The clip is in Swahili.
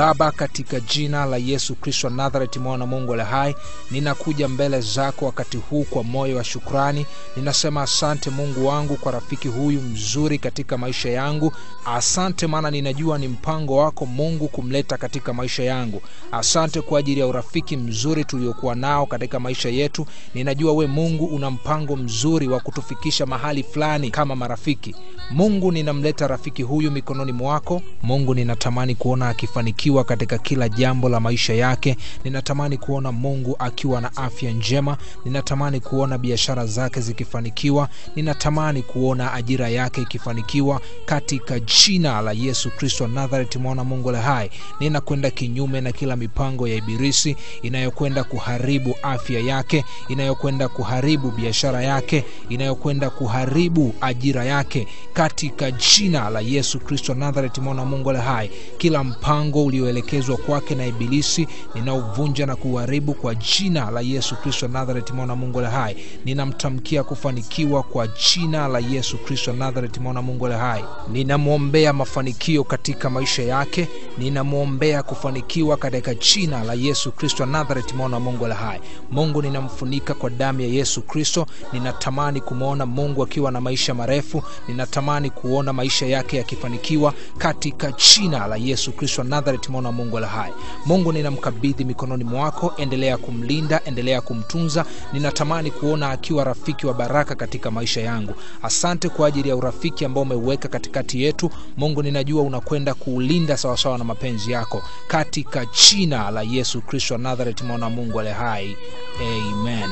Baba, katika jina la Yesu Kristo wa Nazareti, mwana Mungu aliye hai, ninakuja mbele zako wakati huu kwa moyo wa shukrani. Ninasema asante Mungu wangu kwa rafiki huyu mzuri katika maisha yangu. Asante maana ninajua ni mpango wako Mungu kumleta katika maisha yangu. Asante kwa ajili ya urafiki mzuri tuliokuwa nao katika maisha yetu. Ninajua we Mungu una mpango mzuri wa kutufikisha mahali fulani kama marafiki. Mungu, ninamleta rafiki huyu mikononi mwako. Mungu, ninatamani kuona akifanikiwa katika kila jambo la maisha yake. Ninatamani kuona Mungu akiwa na afya njema. Ninatamani kuona biashara zake zikifanikiwa. Ninatamani kuona ajira yake ikifanikiwa katika jina la Yesu Kristo wa Nazareti, mwana Mungu aliye hai. Ninakwenda kinyume na kila mipango ya ibilisi inayokwenda kuharibu afya yake, inayokwenda kuharibu biashara yake, inayokwenda kuharibu ajira yake katika jina la Yesu Kristo wa Nazareti, mwana Mungu aliye hai. Kila mpango ulioelekezwa kwake na ibilisi ninauvunja na kuharibu kwa jina la Yesu Kristo wa Nazareti, mwana Mungu aliye hai. Ninamtamkia kufanikiwa kwa jina la Yesu Kristo wa Nazareti, mwana Mungu aliye hai. Ninamuombea mafanikio katika maisha yake. Ninamuombea kufanikiwa katika jina la Yesu Kristo wa Nazareti, mwana Mungu aliye hai. Mungu, ninamfunika kwa damu ya Yesu Kristo. Ninatamani kumuona Mungu akiwa na maisha marefu. Ninatamani kuona maisha yake yakifanikiwa katika jina la Yesu Kristo wa Nazareti, mwana Mungu aliye hai. Mungu, ninamkabidhi mikononi mwako. Endelea kumlinda, endelea kumtunza. Ninatamani kuona akiwa rafiki wa baraka katika maisha yangu. Asante kwa ajili ya urafiki ambao umeweka katikati yetu. Mungu, ninajua unakwenda kuulinda sawa sawa na mapenzi yako katika jina la Yesu Kristo wa Nazareti, mwana Mungu aliye hai. Amen.